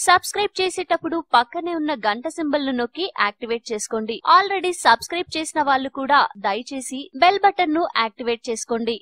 Subscribe చేసేటప్పుడు పక్కనే ఉన్న గంట సింబల్ ను నొక్కి యాక్టివేట్ చేసుకోండి. ఆల్రెడీ సబ్స్క్రైబ్ చేసిన వాళ్ళు కూడా దయచేసి బెల్ బటన్ ను యాక్టివేట్ చేసుకోండి.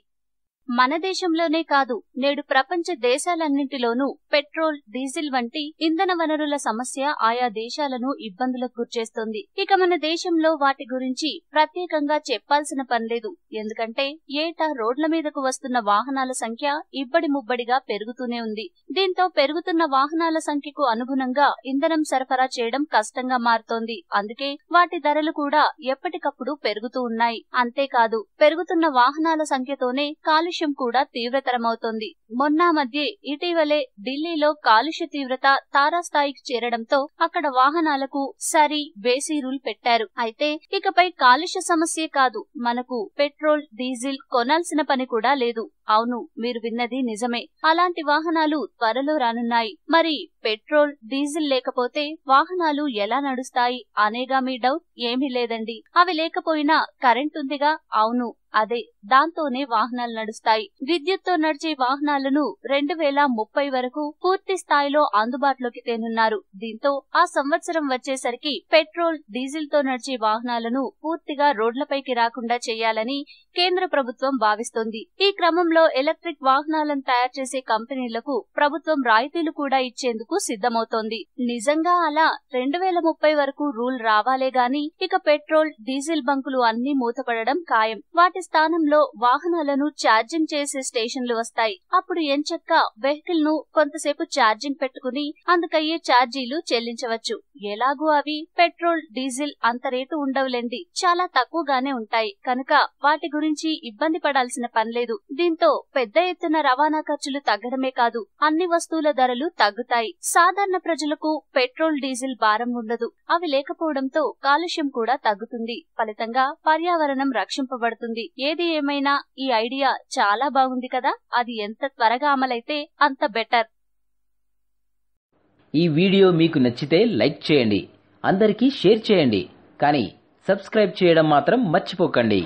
మన దేశంలోనే కాదు, నేడు ప్రపంచ దేశాలన్నింటిలోనూ పెట్రోల్, డీజిల్ వంటి ఇంధన వనరుల సమస్య ఆయా దేశాలను ఇబ్బందులకు గురిచేస్తోంది. ఇక మన దేశంలో వాటి గురించి ప్రత్యేకంగా చెప్పాల్సిన పనిలేదు. ఎందుకంటే ఏటా రోడ్ల మీదకు వస్తున్న వాహనాల సంఖ్య ఇబ్బడి ముబ్బడిగా పెరుగుతూనే ఉంది. దీంతో పెరుగుతున్న వాహనాల సంఖ్యకు అనుగుణంగా ఇంధనం సరఫరా చేయడం కష్టంగా మారుతోంది. అందుకే వాటి ధరలు కూడా ఎప్పటికప్పుడు పెరుగుతూ ఉన్నాయి. అంతేకాదు, పెరుగుతున్న వాహనాల సంఖ్యతోనే కాలుష్యం కూడా తీవ్రతరమవుతోంది. మొన్న మధ్య ఇటీవలే ఢిల్లీలో కాలుష్య తీవ్రత తారాస్థాయికి చేరడంతో అక్కడ వాహనాలకు సరి బేసి రూల్ పెట్టారు. అయితే ఇకపై కాలుష్య సమస్యే కాదు, మనకు పెట్రోల్, డీజిల్ కొనాల్సిన పని కూడా లేదు. అవును, మీరు విన్నది నిజమే. అలాంటి వాహనాలు త్వరలో రానున్నాయి. మరి పెట్రోల్, డీజిల్ లేకపోతే వాహనాలు ఎలా నడుస్తాయి అనేగా మీ డౌట్? ఏమీ లేదండి. అవి లేకపోయినా కరెంట్ ఉందిగా. అవును, అదే, దాంతోనే వాహనాలు నడుస్తాయి. విద్యుత్తో నడిచే వాహనాలను 2030 వరకు పూర్తి స్థాయిలో అందుబాటులోకి తేనున్నారు. దీంతో ఆ సంవత్సరం వచ్చేసరికి పెట్రోల్, డీజిల్ తో నడిచే వాహనాలను పూర్తిగా రోడ్లపైకి రాకుండా చేయాలని కేంద్ర ప్రభుత్వం భావిస్తోంది. ఈ క్రమంలో ఎలక్ట్రిక్ వాహనాలను తయారు చేసే కంపెనీలకు ప్రభుత్వం రాయితీలు కూడా ఇచ్చేందుకు సిద్ధమవుతోంది. నిజంగా అలా 2030 వరకు రూల్ రావాలే గాని ఇక పెట్రోల్, డీజిల్ బంకులు అన్నీ మూతపడడం ఖాయం. వాటి స్థానంలో వాహనాలను ఛార్జింగ్ చేసే స్టేషన్లు వస్తాయి. అప్పుడు ఎంచక్కా వెహికల్ ను కొంతసేపు ఛార్జింగ్ పెట్టుకుని అందుకయ్యే ఛార్జీలు చెల్లించవచ్చు. ఎలాగూ అవి పెట్రోల్, డీజిల్ అంత రేటు ఉండవులేండి, చాలా తక్కువగానే ఉంటాయి కనుక వాటి గురించి ఇబ్బంది పడాల్సిన పనిలేదు. దీంతో పెద్ద ఎత్తున రవాణా ఖర్చులు తగ్గడమే కాదు, అన్ని వస్తువుల ధరలు తగ్గుతాయి. సాధారణ ప్రజలకు పెట్రోల్, డీజిల్ భారం ఉండదు. అవి లేకపోవడంతో కాలుష్యం కూడా తగ్గుతుంది. ఫలితంగా పర్యావరణం రక్షింపబడుతుంది. ఏది ఏమైనా ఈ ఐడియా చాలా బాగుంది కదా. అది ఎంత త్వరగా అమలైతే అంత బెటర్. ఈ వీడియో మీకు నచ్చితే లైక్ చేయండి, అందరికీ షేర్ చేయండి, కానీ సబ్స్క్రైబ్ చేయడం మాత్రం మర్చిపోకండి.